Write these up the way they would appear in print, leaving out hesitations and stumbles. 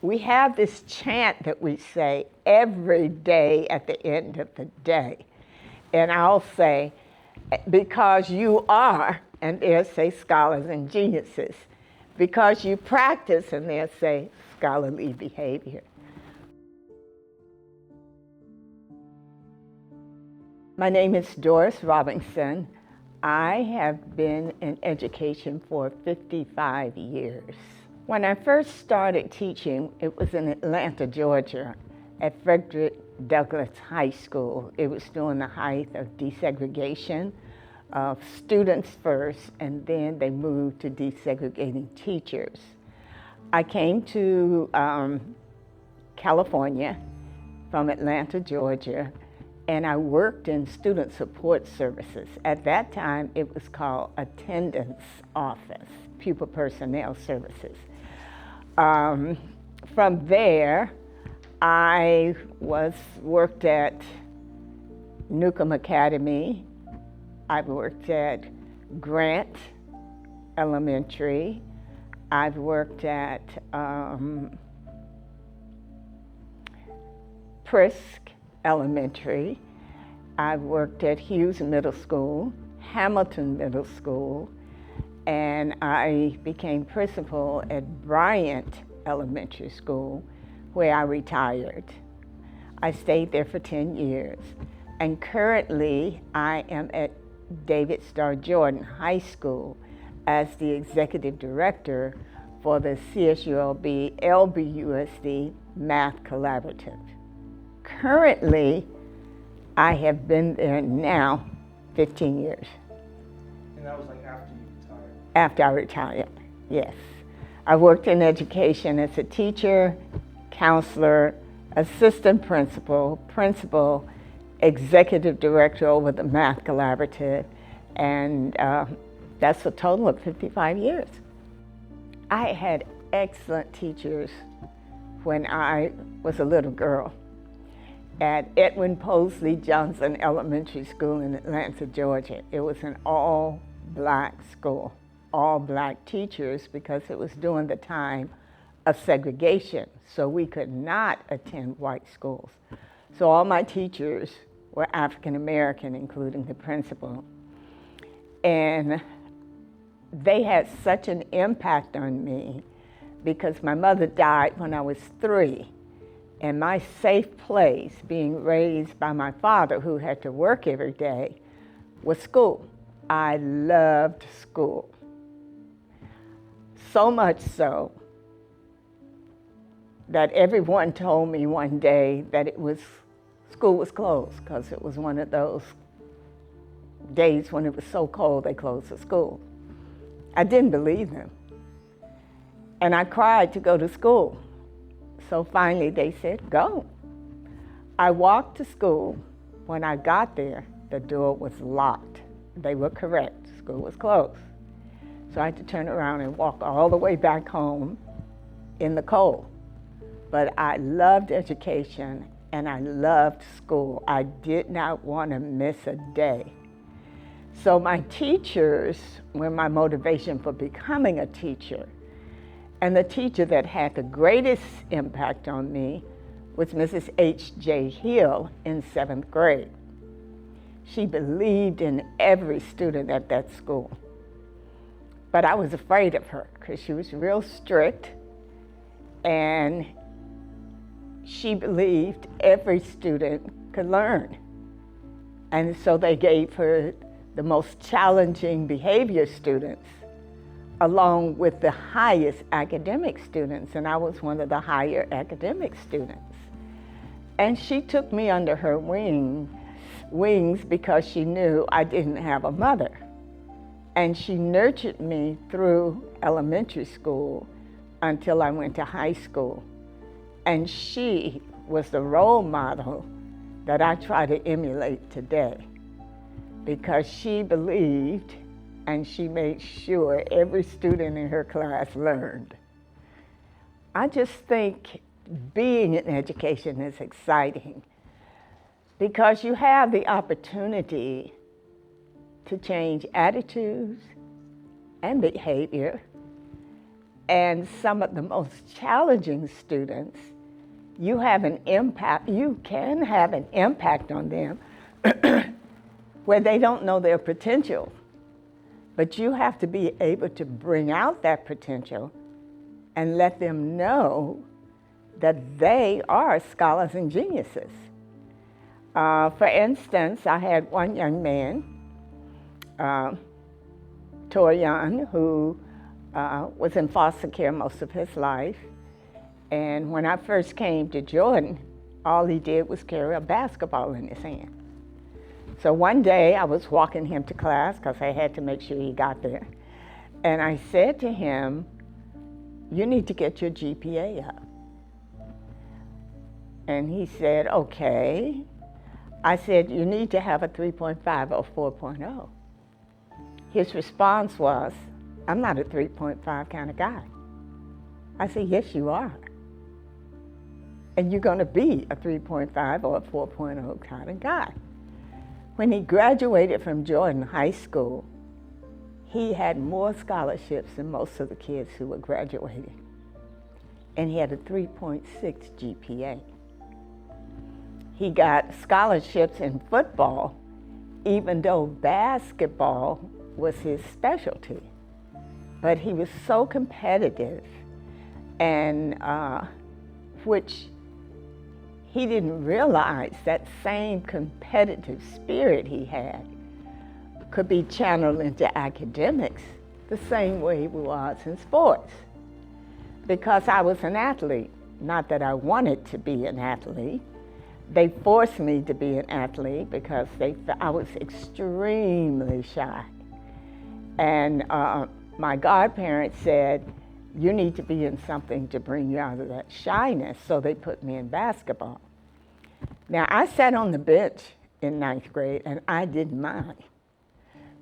We have this chant that we say every day at the end of the day. And I'll say, because you are, and they'll say scholars and geniuses. Because you practice, and they'll say scholarly behavior. My name is Doris Robinson. I have been in education for 55 years. When I first started teaching, it was in Atlanta, Georgia, at Frederick Douglass High School. It was during the height of desegregation of students first, and then they moved to desegregating teachers. I came to California from Atlanta, Georgia, and I worked in student support services. At that time, it was called attendance office, pupil personnel services. From there, I worked at Newcomb Academy. I've worked at Grant Elementary. I've worked at Prisk Elementary. I've worked at Hughes Middle School, Hamilton Middle School, and I became principal at Bryant Elementary School, where I retired. I stayed there for 10 years, and currently I am at David Starr Jordan High School as the Executive Director for the CSULB LBUSD Math Collaborative. Currently, I have been there now 15 years. And that was like after you retired? After I retired, yes. I worked in education as a teacher, counselor, assistant principal, executive director over the Math Collaborative, and that's a total of 55 years. I had excellent teachers when I was a little girl at Edwin Posley Johnson Elementary School in Atlanta, Georgia. It was an all-black school, all black teachers, because it was during the time of segregation, so we could not attend white schools. So all my teachers were African American, including the principal. And they had such an impact on me because my mother died when I was 3. And my safe place, being raised by my father, who had to work every day, was school. I loved school. So much so that everyone told me one day that school was closed, because it was one of those days when it was so cold they closed the school. I didn't believe them. And I cried to go to school. So finally they said, go. I walked to school. When I got there, the door was locked. They were correct, school was closed. So I had to turn around and walk all the way back home in the cold. But I loved education and I loved school. I did not want to miss a day. So my teachers were my motivation for becoming a teacher. And the teacher that had the greatest impact on me was Mrs. H.J. Hill in 7th grade. She believed in every student at that school. But I was afraid of her because she was real strict, and she believed every student could learn. And so they gave her the most challenging behavior students along with the highest academic students, and I was one of the higher academic students. And she took me under her wings because she knew I didn't have a mother. And she nurtured me through elementary school until I went to high school. And she was the role model that I try to emulate today, because she believed and she made sure every student in her class learned. I just think being in education is exciting because you have the opportunity to change attitudes and behavior And some of the most challenging students, you can have an impact on them where they don't know their potential. But you have to be able to bring out that potential and let them know that they are scholars and geniuses. For instance, I had one young man, Torian, who was in foster care most of his life. And when I first came to Jordan, all he did was carry a basketball in his hand. So one day I was walking him to class because I had to make sure he got there. And I said to him, "You need to get your GPA up." And he said, "Okay." I said, "You need to have a 3.5 or 4.0. His response was, "I'm not a 3.5 kind of guy." I said, "Yes, you are. And you're going to be a 3.5 or a 4.0 kind of guy." When he graduated from Jordan High School, he had more scholarships than most of the kids who were graduating. And he had a 3.6 GPA. He got scholarships in football, even though basketball was his specialty. But he was so competitive, and which he didn't realize that same competitive spirit he had could be channeled into academics the same way he was in sports. Because I was an athlete, not that I wanted to be an athlete. They forced me to be an athlete because I was extremely shy. And my godparents said, "You need to be in something to bring you out of that shyness," so they put me in basketball. Now, I sat on the bench in 9th grade, and I didn't mind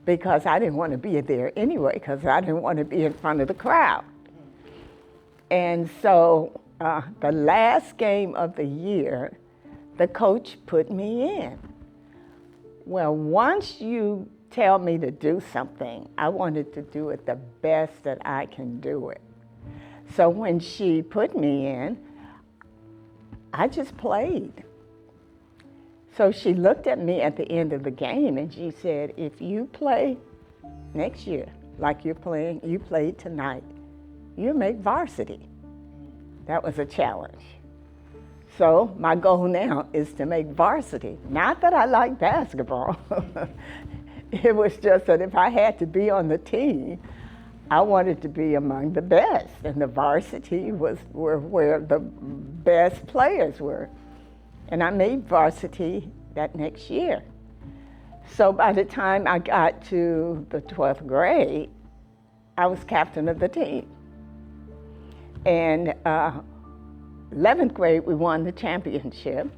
because I didn't want to be there anyway, because I didn't want to be in front of the crowd. And so the last game of the year, the coach put me in. Well, once you tell me to do something, I wanted to do it the best that I can do it. So when she put me in, I just played. So she looked at me at the end of the game and she said, "If you play next year like you played tonight, you'll make varsity." That was a challenge. So my goal now is to make varsity. Not that I like basketball. It was just that if I had to be on the team, I wanted to be among the best, and the varsity were where the best players were. And I made varsity that next year. So by the time I got to the 12th grade, I was captain of the team. And 11th grade, we won the championship.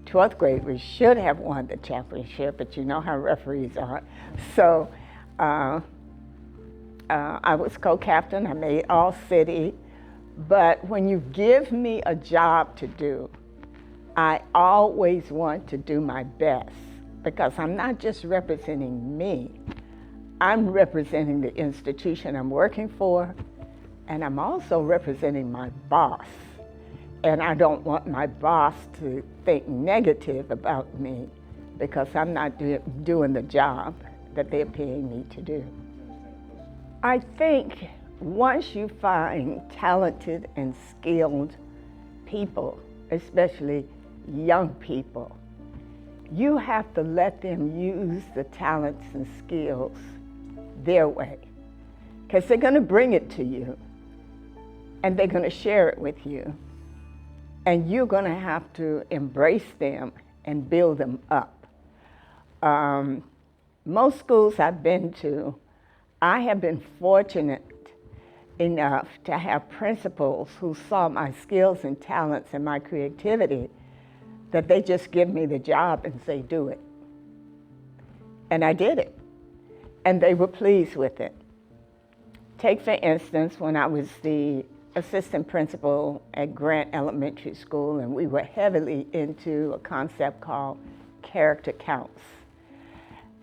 12th grade, we should have won the championship, but you know how referees are. So I was co-captain, I made all city. But when you give me a job to do, I always want to do my best, because I'm not just representing me, I'm representing the institution I'm working for, and I'm also representing my boss. And I don't want my boss to think negative about me because I'm not doing the job that they're paying me to do. I think once you find talented and skilled people, especially young people, you have to let them use the talents and skills their way, because they're going to bring it to you and they're going to share it with you, and you're going to have to embrace them and build them up. Most schools I've been to, I have been fortunate enough to have principals who saw my skills and talents and my creativity, that they just give me the job and say, "Do it." And I did it. And they were pleased with it. Take, for instance, when I was the assistant principal at Grant Elementary School, and we were heavily into a concept called character counts.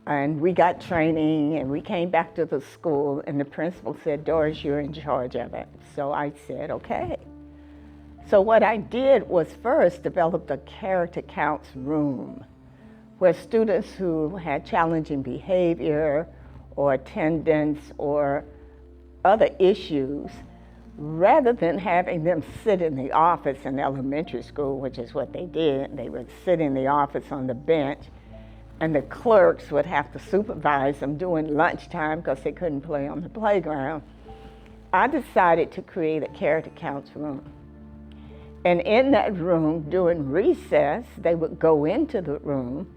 And we got training, and we came back to the school, and the principal said, Doris, you're in charge of it. So I said, okay. So what I did was first developed a character counts room where students who had challenging behavior or attendance or other issues, rather than having them sit in the office in elementary school, which is what they did, they would sit in the office on the bench, and the clerks would have to supervise them during lunchtime because they couldn't play on the playground. I decided to create a character counts room. And in that room, during recess, they would go into the room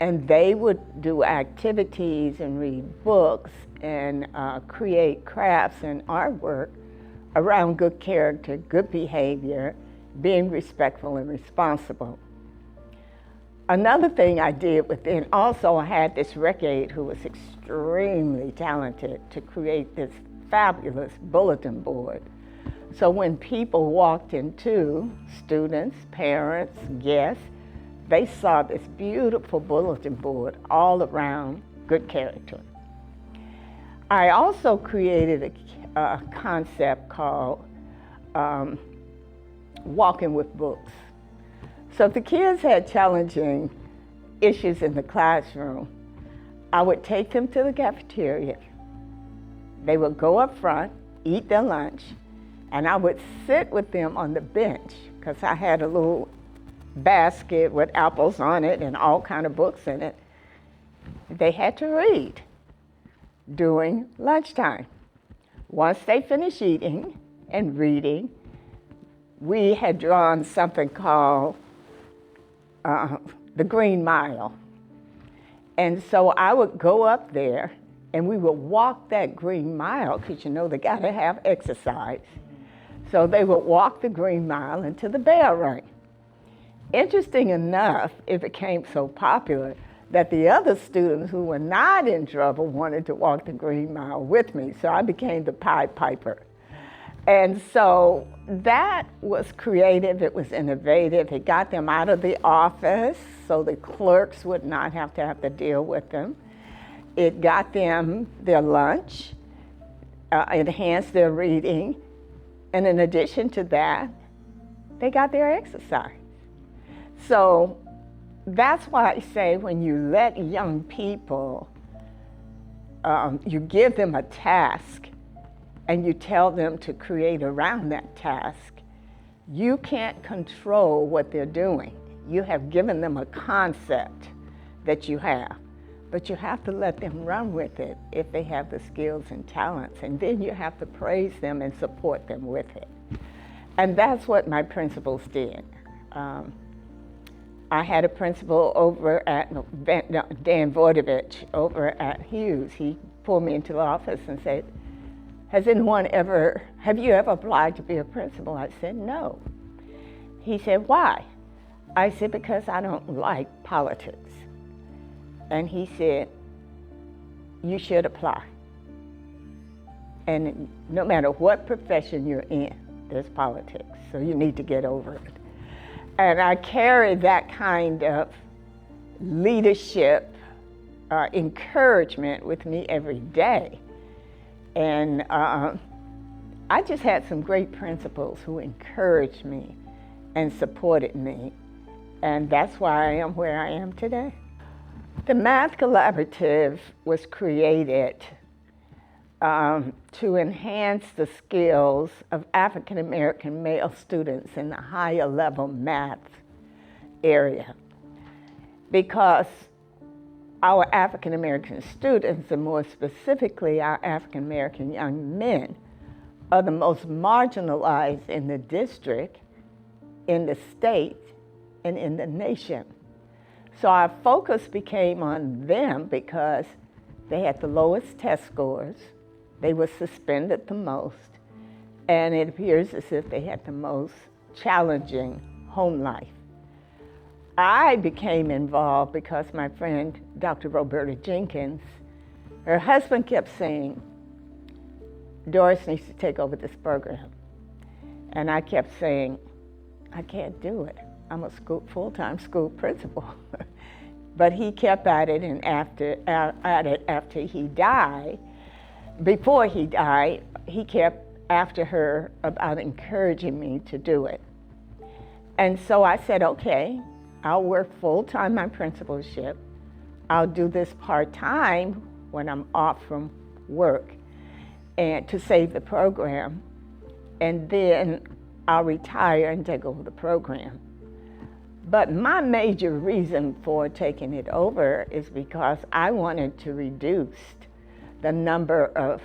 and they would do activities and read books and create crafts and artwork around good character, good behavior, being respectful and responsible. Another thing I did within, also I had this rec aide who was extremely talented to create this fabulous bulletin board. So when people walked into, students, parents, guests, they saw this beautiful bulletin board all around good character. I also created a concept called walking with books. So if the kids had challenging issues in the classroom, I would take them to the cafeteria. They would go up front, eat their lunch, and I would sit with them on the bench because I had a little basket with apples on it and all kind of books in it. They had to read during lunchtime. Once they finished eating and reading, we had drawn something called the Green Mile. And so I would go up there and we would walk that Green Mile because you know they gotta have exercise. So they would walk the Green Mile until the bell rang. Interesting enough, it became so popular that the other students who were not in trouble wanted to walk the Green Mile with me. So I became the Pied Piper. And so that was creative, it was innovative. It got them out of the office so the clerks would not have to deal with them. It got them their lunch, enhanced their reading, and in addition to that, they got their exercise. So that's why I say when you let young people, you give them a task and you tell them to create around that task, you can't control what they're doing. You have given them a concept that you have, but you have to let them run with it if they have the skills and talents, and then you have to praise them and support them with it. And that's what my principals did. I had a principal over at Dan Voidovich over at Hughes. He pulled me into the office and said, have you ever applied to be a principal? I said, no. He said, why? I said, because I don't like politics. And he said, you should apply. And no matter what profession you're in, there's politics, so you need to get over it. And I carry that kind of leadership, encouragement with me every day. And I just had some great principals who encouraged me and supported me. And that's why I am where I am today. The Math Collaborative was created to enhance the skills of African American male students in the higher level math area, because our African American students, and more specifically our African American young men, are the most marginalized in the district, in the state, and in the nation. So our focus became on them because they had the lowest test scores, they were suspended the most, and it appears as if they had the most challenging home life. I became involved because my friend, Dr. Roberta Jenkins, her husband kept saying, Doris needs to take over this program. And I kept saying, I can't do it. I'm a full-time school principal. But he kept at it, and after he died, before he died, he kept after her about encouraging me to do it. And so I said, okay, I'll work full-time my principalship. I'll do this part-time when I'm off from work and to save the program. And then I'll retire and take over the program. But my major reason for taking it over is because I wanted to reduce the number of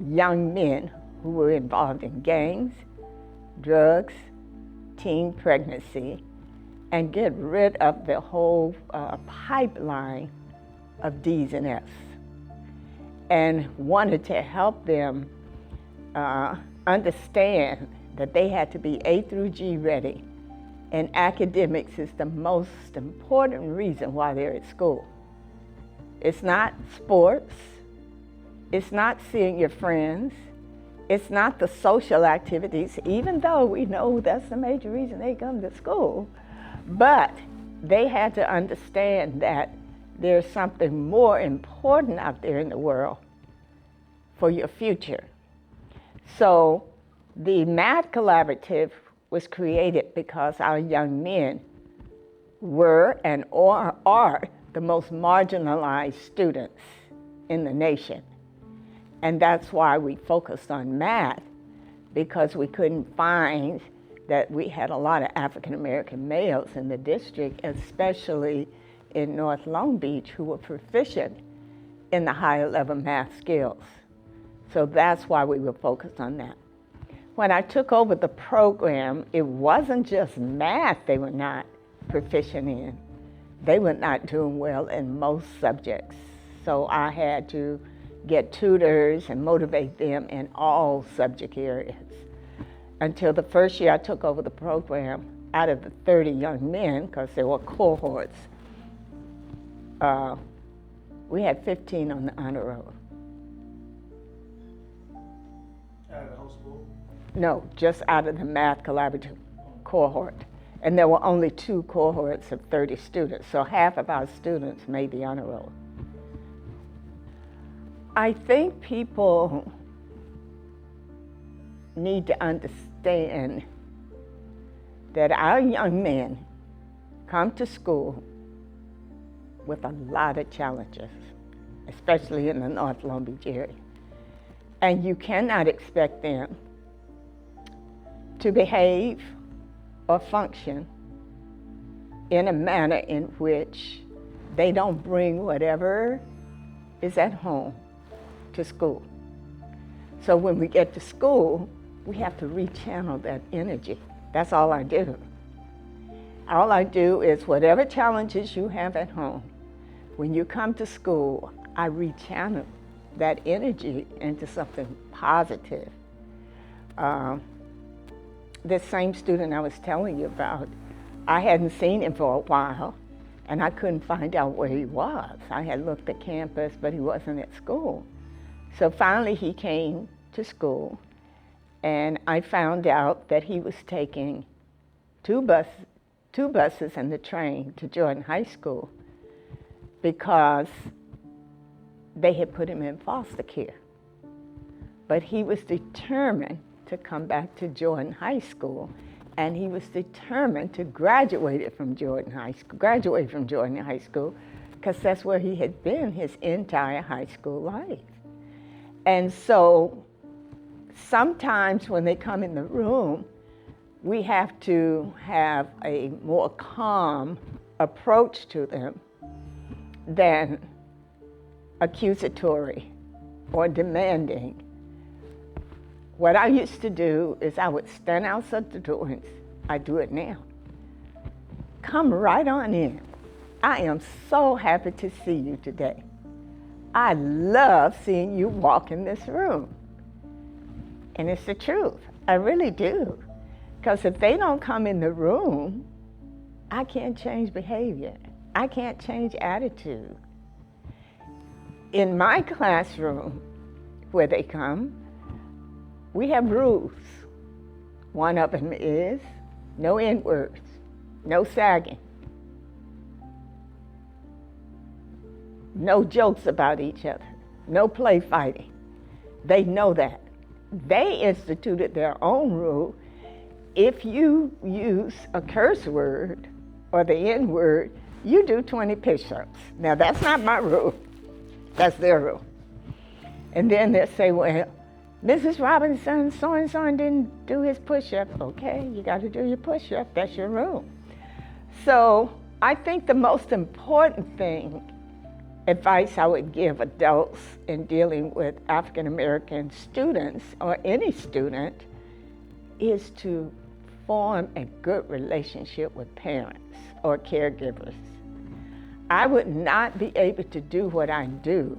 young men who were involved in gangs, drugs, teen pregnancy, and get rid of the whole pipeline of D's and F's. And wanted to help them understand that they had to be A through G ready. And academics is the most important reason why they're at school. It's not sports. It's not seeing your friends. It's not the social activities, even though we know that's the major reason they come to school. But they had to understand that there's something more important out there in the world for your future. So the Math Collaborative was created because our young men were and are the most marginalized students in the nation. And that's why we focused on math, because we couldn't find that we had a lot of African American males in the district, especially in North Long Beach, who were proficient in the higher level math skills. So that's why we were focused on that. When I took over the program, it wasn't just math they were not proficient in. They were not doing well in most subjects. So I had to get tutors and motivate them in all subject areas. Until the first year I took over the program, out of the 30 young men, because there were cohorts, we had 15 on the honor roll. Out of the whole school? No, just out of the Math Collaborative cohort. And there were only 2 cohorts of 30 students, so half of our students made the honor roll. I think people need to understand that our young men come to school with a lot of challenges, especially in the North Long Beach area. And you cannot expect them to behave or function in a manner in which they don't bring whatever is at home to school. So when we get to school, we have to rechannel that energy. That's all I do. All I do is whatever challenges you have at home, when you come to school, I rechannel that energy into something positive. This same student I was telling you about, I hadn't seen him for a while, and I couldn't find out where he was. I had looked at campus, but he wasn't at school. So finally he came to school, and I found out that he was taking two buses and the train to Jordan High School because they had put him in foster care. But he was determined to come back to Jordan High School, and he was determined to graduate from Jordan High School, because that's where he had been his entire high school life. And so sometimes when they come in the room, we have to have a more calm approach to them than accusatory or demanding. What I used to do is I would stand outside the doors. I do it now. Come right on in. I am so happy to see you today. I love seeing you walk in this room. And it's the truth. I really do. Because if they don't come in the room, I can't change behavior. I can't change attitude. In my classroom, where they come, we have rules. One of them is no N-words, no sagging. no jokes about each other, no play fighting. They know that. They instituted their own rule. If you use a curse word or the N word, you do 20 push-ups. Now that's not my rule, that's their rule. And then they'll say, well, Mrs. Robinson, so-and-so didn't do his push-up. Okay, you gotta do your push-up, that's your rule. So I think the most important advice I would give adults in dealing with African American students or any student is to form a good relationship with parents or caregivers. I would not be able to do what I do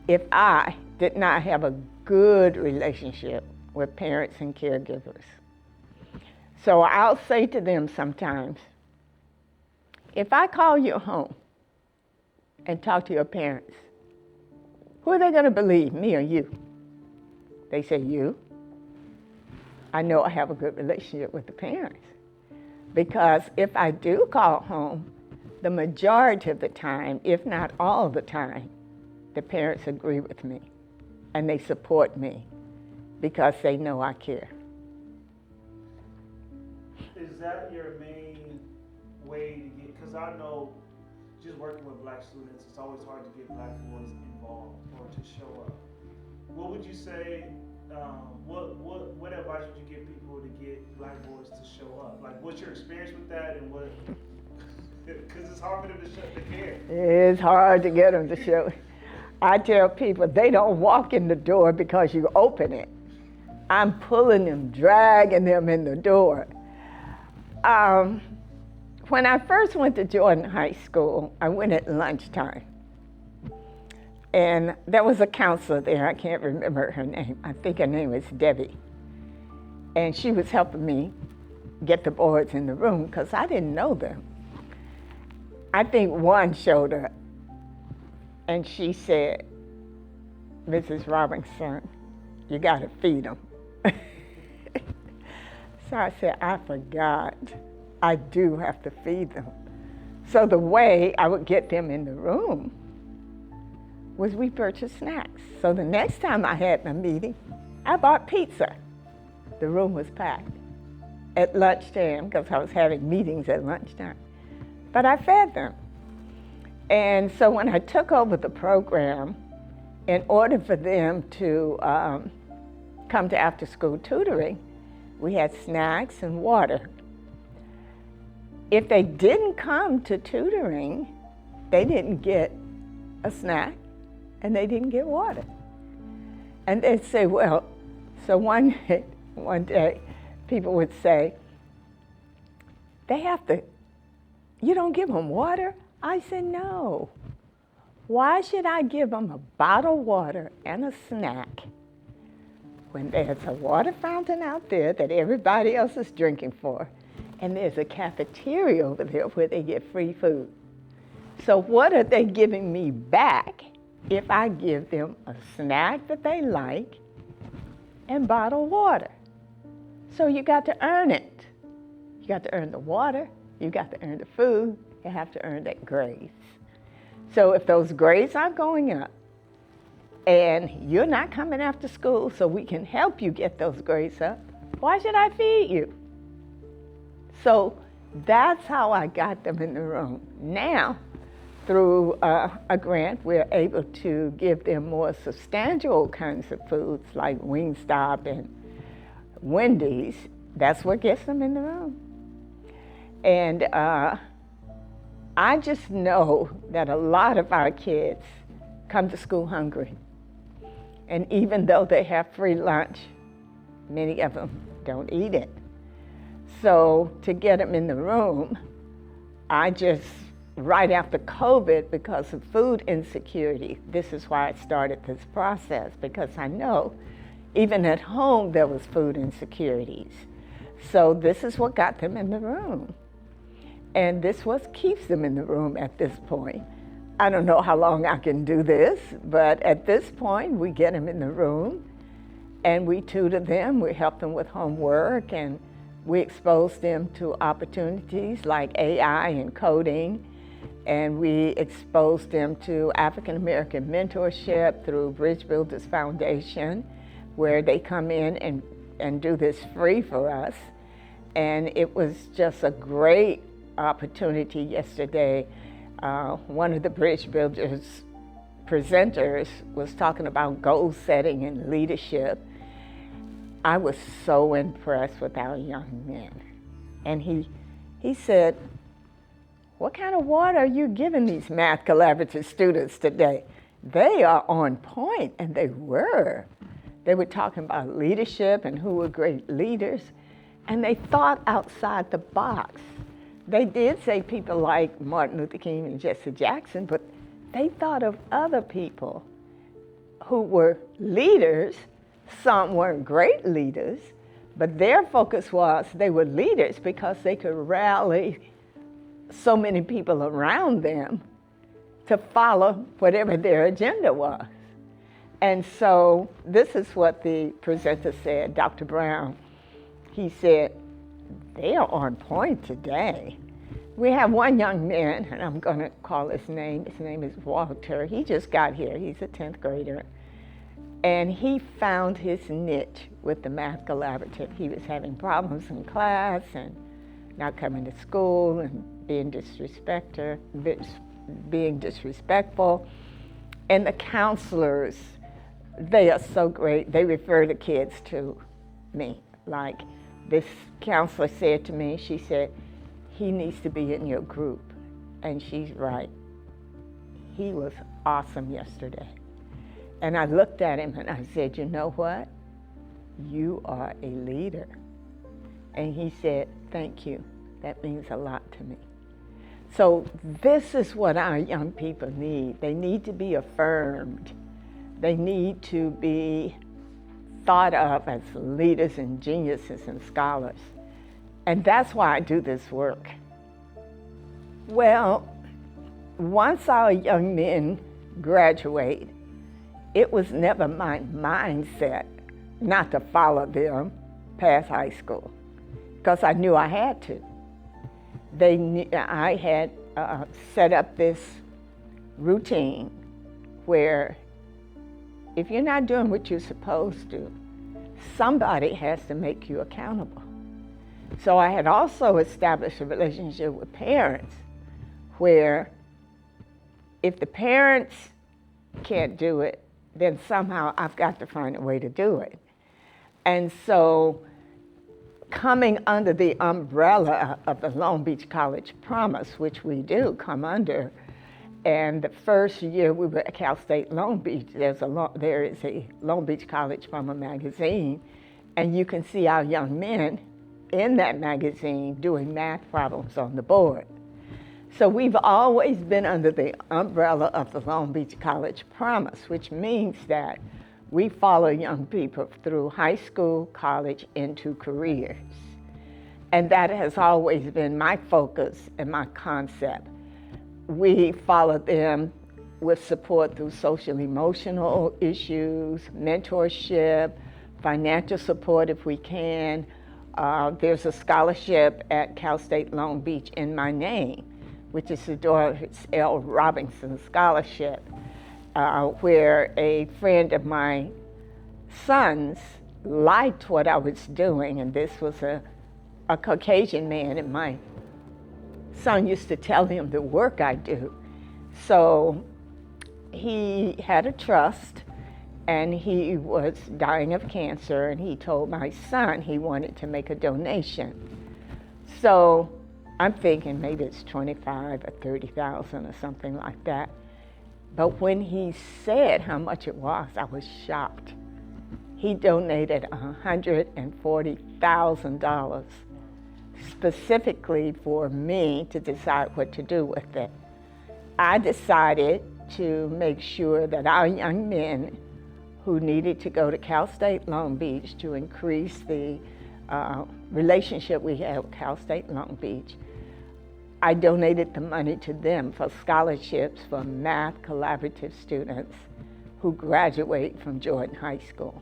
if I did not have a good relationship with parents and caregivers. So I'll say to them sometimes, if I call you home and talk to your parents, who are they going to believe, me or you? They say, you. I know I have a good relationship with the parents. Because if I do call home, the majority of the time, if not all the time, the parents agree with me and they support me because they know I care. Is that your main way to get, because I know just working with black students, it's always hard to get black boys involved or to show up. What would you say, what advice would you give people to get black boys to show up? Like, what's your experience with that, and what, because it's hard for them to shut the care. It's hard to get them to show. I tell people, they don't walk in the door because you open it. I'm pulling them, dragging them in the door. When I first went to Jordan High School, I went at lunchtime. And there was a counselor there, I can't remember her name. I think her name was Debbie. And she was helping me get the boys in the room because I didn't know them. I think one showed up and she said, Mrs. Robinson, you gotta feed them. So I said, I forgot. I do have to feed them. So the way I would get them in the room was we purchased snacks. So the next time I had my meeting, I bought pizza. The room was packed at lunchtime because I was having meetings at lunchtime. But I fed them. And so when I took over the program, in order for them to come to after-school tutoring, we had snacks and water. If they didn't come to tutoring, they didn't get a snack and they didn't get water. And they'd say, well, so one day people would say, you don't give them water? I said, no. Why should I give them a bottle of water and a snack when there's a water fountain out there that everybody else is drinking for, and there's a cafeteria over there where they get free food? So what are they giving me back if I give them a snack that they like and bottled water? So you got to earn it. You got to earn the water, you got to earn the food, you have to earn that grades. So if those grades aren't going up and you're not coming after school so we can help you get those grades up, why should I feed you? So that's how I got them in the room. Now, through a grant, we're able to give them more substantial kinds of foods like Wingstop and Wendy's. That's what gets them in the room. And I just know that a lot of our kids come to school hungry. And even though they have free lunch, many of them don't eat it. So to get them in the room, right after COVID, because of food insecurity, this is why I started this process, because I know even at home there was food insecurities. So this is what got them in the room. And this what keeps them in the room at this point. I don't know how long I can do this, but at this point, we get them in the room and we tutor them, we help them with homework, and we expose them to opportunities like AI and coding and we exposed them to African American mentorship through Bridge Builders Foundation, where they come in and do this free for us. And it was just a great opportunity yesterday. One of the Bridge Builders presenters was talking about goal setting and leadership. I was so impressed with our young men. And he said, "What kind of water are you giving these Math Collaborative students today?" They are on point, and they were. They were talking about leadership and who were great leaders, and they thought outside the box. They did say people like Martin Luther King and Jesse Jackson, but they thought of other people who were leaders. Some weren't great leaders, but their focus was they were leaders because they could rally so many people around them to follow whatever their agenda was. And so this is what the presenter said, Dr. Brown. He said, "They are on point today." We have one young man, and I'm going to call his name. His name is Walter. He just got here. He's a 10th grader. And he found his niche with the Math Collaborative. He was having problems in class and not coming to school and being disrespectful. And the counselors, they are so great. They refer the kids to me. Like this counselor said to me, she said, "He needs to be in your group." And she's right. He was awesome yesterday. And I looked at him and I said, "You know what? You are a leader." And he said, "Thank you. That means a lot to me." So this is what our young people need. They need to be affirmed. They need to be thought of as leaders and geniuses and scholars. And that's why I do this work. Well, once our young men graduate, it was never my mindset not to follow them past high school, because I knew I had to. I had set up this routine where if you're not doing what you're supposed to, somebody has to make you accountable. So I had also established a relationship with parents where if the parents can't do it, then somehow I've got to find a way to do it. And so coming under the umbrella of the Long Beach College Promise, which we do come under, and the first year we were at Cal State Long Beach, there is a Long Beach College Promise magazine, and you can see our young men in that magazine doing math problems on the board. So we've always been under the umbrella of the Long Beach College Promise, which means that we follow young people through high school, college, into careers. And that has always been my focus and my concept. We follow them with support through social emotional issues, mentorship, financial support if we can. There's a scholarship at Cal State Long Beach in my name, which is the Doris L. Robinson Scholarship, where a friend of my son's liked what I was doing, and this was a Caucasian man, and my son used to tell him the work I do. So he had a trust, and he was dying of cancer, and he told my son he wanted to make a donation. So I'm thinking maybe it's 25 or 30,000 or something like that. But when he said how much it was, I was shocked. He donated $140,000 specifically for me to decide what to do with it. I decided to make sure that our young men who needed to go to Cal State Long Beach to increase the relationship we had with Cal State Long Beach, I donated the money to them for scholarships for Math Collaborative students who graduate from Jordan High School.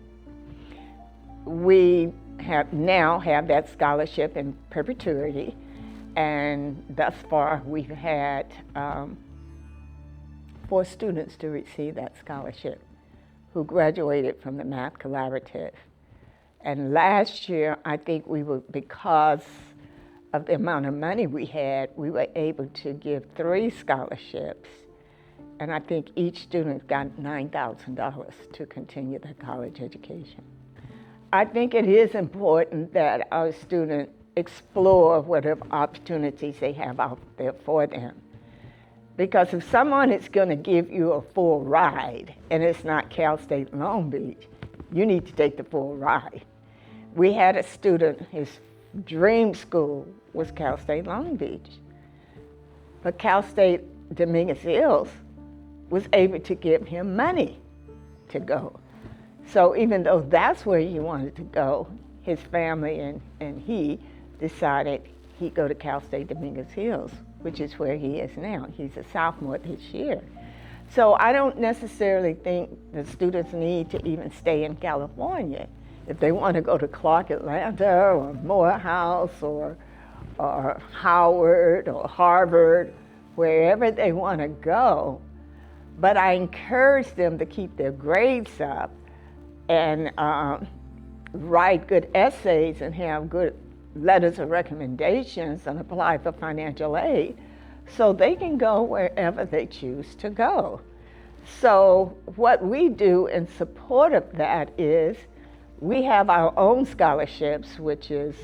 We now have that scholarship in perpetuity, And thus far, we've had 4 students to receive that scholarship who graduated from the Math Collaborative. And last year, I think because of the amount of money we had, we were able to give 3 scholarships. And I think each student got $9,000 to continue their college education. I think it is important that our students explore whatever opportunities they have out there for them. Because if someone is going to give you a full ride and it's not Cal State Long Beach, you need to take the full ride. We had a student, his dream school was Cal State Long Beach. But Cal State Dominguez Hills was able to give him money to go. So even though that's where he wanted to go, his family and he decided he'd go to Cal State Dominguez Hills, which is where he is now. He's a sophomore this year. So I don't necessarily think the students need to even stay in California. If they want to go to Clark Atlanta or Morehouse or Howard or Harvard, wherever they want to go. But I encourage them to keep their grades up and write good essays and have good letters of recommendations and apply for financial aid so they can go wherever they choose to go. So what we do in support of that is we have our own scholarships, which is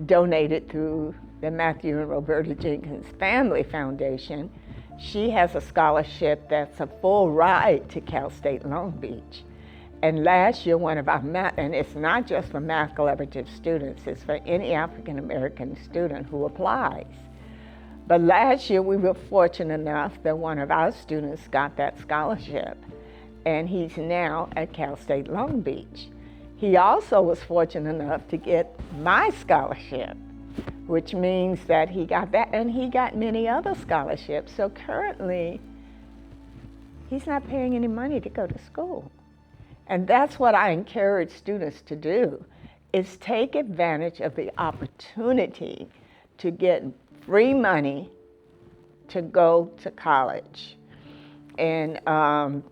donated through the Matthew and Roberta Jenkins Family Foundation. She has a scholarship that's a full ride to Cal State Long Beach. And last year, one of our math, and it's not just for Math Collaborative students, it's for any African American student who applies. But last year, we were fortunate enough that one of our students got that scholarship, and he's now at Cal State Long Beach. He also was fortunate enough to get my scholarship, which means that he got that, and he got many other scholarships. So currently, he's not paying any money to go to school. And that's what I encourage students to do, is take advantage of the opportunity to get free money to go to college. And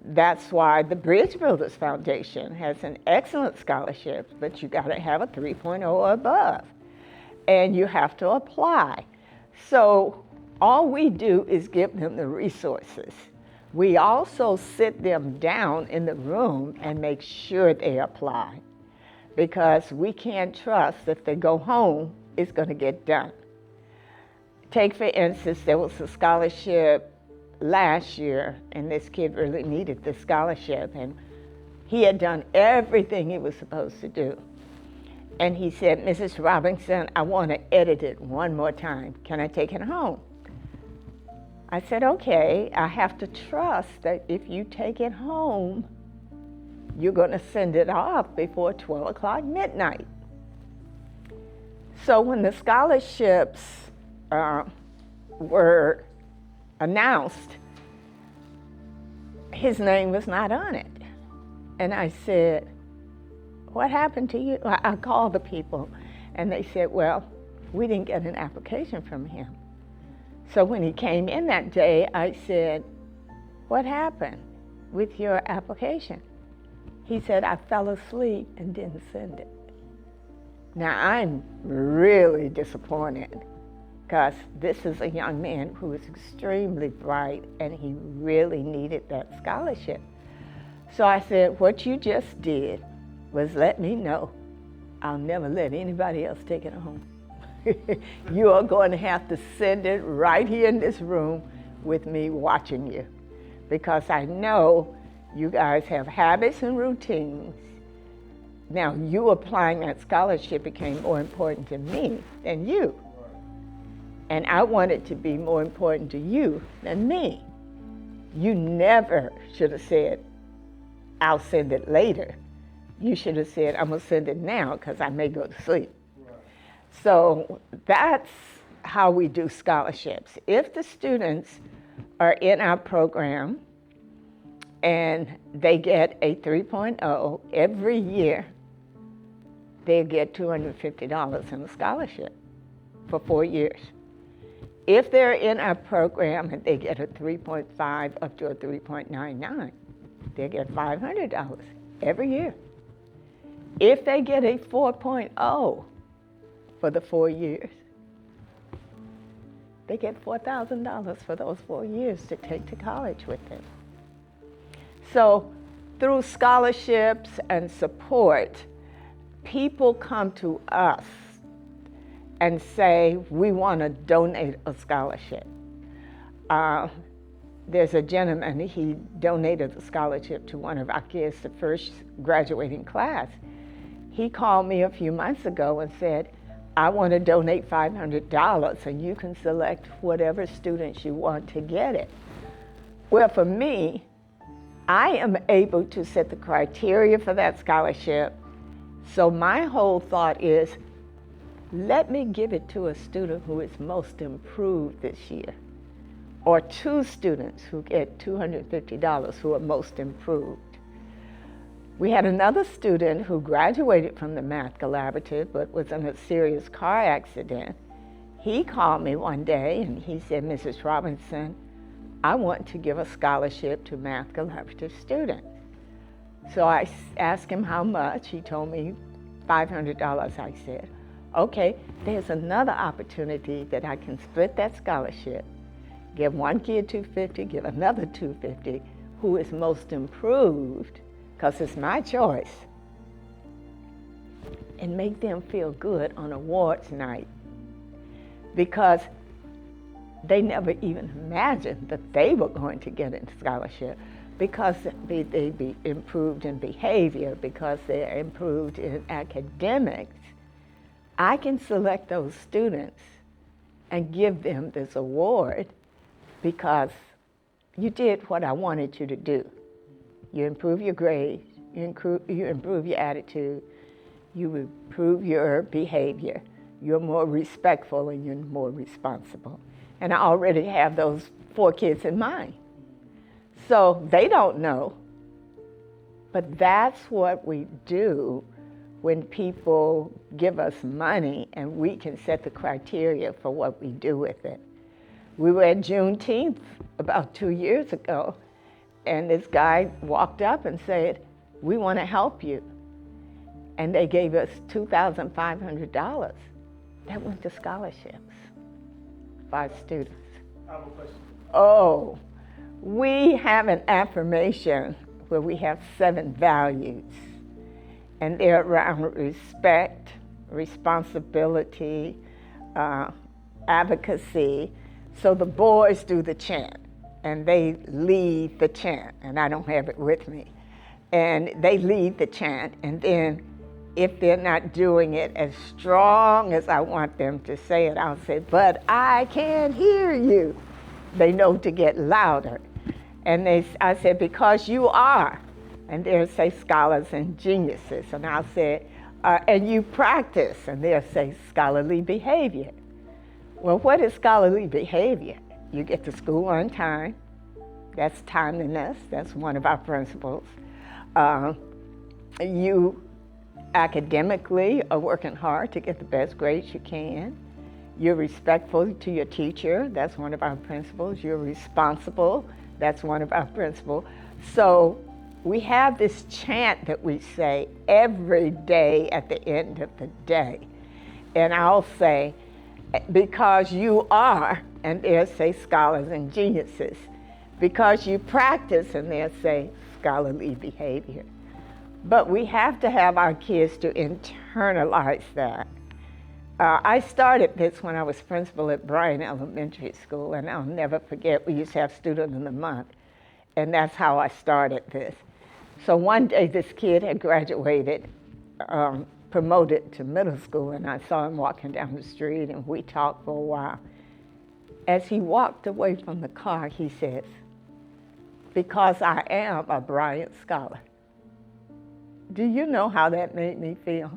that's why the Bridge Builders Foundation has an excellent scholarship, but you gotta have a 3.0 or above. And you have to apply. So all we do is give them the resources. We also sit them down in the room and make sure they apply, because we can't trust if they go home, it's going to get done. Take, for instance, there was a scholarship last year, and this kid really needed the scholarship, and he had done everything he was supposed to do. And he said, Mrs. Robinson, I want to edit it one more time. Can I take it home? I said, okay, I have to trust that if you take it home, you're going to send it off before 12 o'clock midnight. So when the scholarships were announced, his name was not on it. And I said, what happened to you? I called the people, and they said, well, we didn't get an application from him. So when he came in that day, I said, what happened with your application? He said, I fell asleep and didn't send it. Now, I'm really disappointed, because this is a young man who is extremely bright, and he really needed that scholarship. So I said, what you just did was let me know I'll never let anybody else take it home. You are going to have to send it right here in this room with me watching you, because I know you guys have habits and routines. Now, you applying that scholarship became more important to me than you. And I want it to be more important to you than me. You never should have said, I'll send it later. You should have said, I'm going to send it now because I may go to sleep. So that's how we do scholarships. If the students are in our program and they get a 3.0 every year, they get $250 in a scholarship. for 4 years. If they're in our program and they get a 3.5 up to a 3.99, they get $500 every year. If they get a 4.0 for the 4 years, they get $4,000 for those 4 years to take to college with them. So through scholarships and support, people come to us and say, we want to donate a scholarship. There's a gentleman, he donated a scholarship to one of our kids, the first graduating class. He called me a few months ago and said, I want to donate $500 and you can select whatever students you want to get it. Well, for me, I am able to set the criteria for that scholarship. So my whole thought is, let me give it to a student who is most improved this year, or 2 students who get $250 who are most improved. We had another student who graduated from the Math Collaborative but was in a serious car accident. He called me one day and he said, Mrs. Robinson, I want to give a scholarship to Math Collaborative students. So I asked him how much. He told me $500. I said, okay, there's another opportunity that I can split that scholarship, give one kid $250, give another $250, who is most improved, because it's my choice, and make them feel good on awards night, because they never even imagined that they were going to get a scholarship, because they be improved in behavior, because they're improved in academics. I can select those students and give them this award because you did what I wanted you to do. You improve your grades, you improve your attitude, you improve your behavior, you're more respectful and you're more responsible. And I already have those 4 kids in mind. So they don't know, but that's what we do when people give us money and we can set the criteria for what we do with it. We were at Juneteenth about 2 years ago, and this guy walked up and said, we want to help you. And they gave us $2,500. That went to scholarships for our students. I have a question. Oh, we have an affirmation where we have 7 values. And they're around respect, responsibility, advocacy. So the boys do the chant, and they lead the chant, and I don't have it with me. And they lead the chant, and then if they're not doing it as strong as I want them to say it, I'll say, but I can't hear you. They know to get louder. And I said, because you are. And they'll say scholars and geniuses. And I'll say, and you practice. And they'll say scholarly behavior. Well, what is scholarly behavior? You get to school on time. That's timeliness. That's one of our principles. You academically are working hard to get the best grades you can. You're respectful to your teacher. That's one of our principles. You're responsible. That's one of our principles. So we have this chant that we say every day at the end of the day. And I'll say, because you are, and they'll say scholars and geniuses. Because you practice, and they'll say scholarly behavior. But we have to have our kids to internalize that. I started this when I was principal at Bryan Elementary School, and I'll never forget, we used to have Student of the Month, and that's how I started this. So one day this kid had graduated, promoted to middle school, and I saw him walking down the street, and we talked for a while. As he walked away from the car, he says, because I am a Bryant Scholar. Do you know how that made me feel?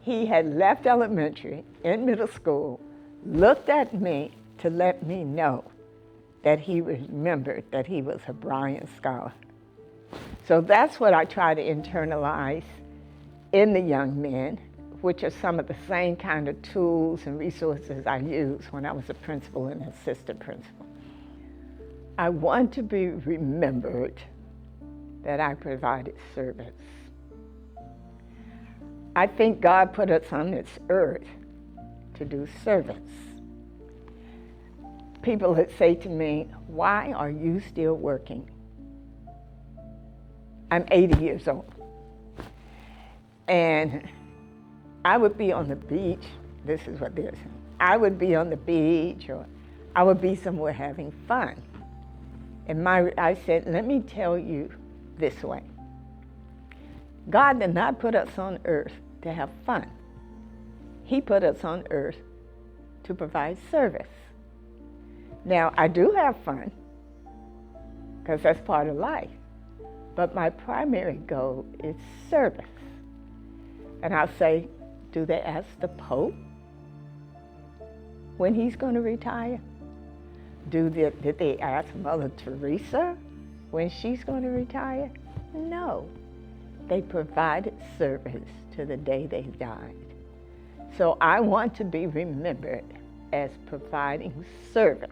He had left elementary, in middle school, looked at me to let me know that he remembered that he was a Bryant Scholar. So that's what I try to internalize in the young men which are some of the same kind of tools and resources I used when I was a principal and assistant principal. I want to be remembered that I provided service. I think God put us on this earth to do service. People would say to me, why are you still working? I'm 80 years old. And I would be on the beach. This is what they're saying. I would be on the beach, or I would be somewhere having fun. And I said, let me tell you this way. God did not put us on earth to have fun. He put us on earth to provide service. Now, I do have fun, because that's part of life. But my primary goal is service. And I'll say, do they ask the Pope when he's going to retire? Did they ask Mother Teresa when she's going to retire? No. They provided service to the day they died. So I want to be remembered as providing service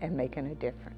and making a difference.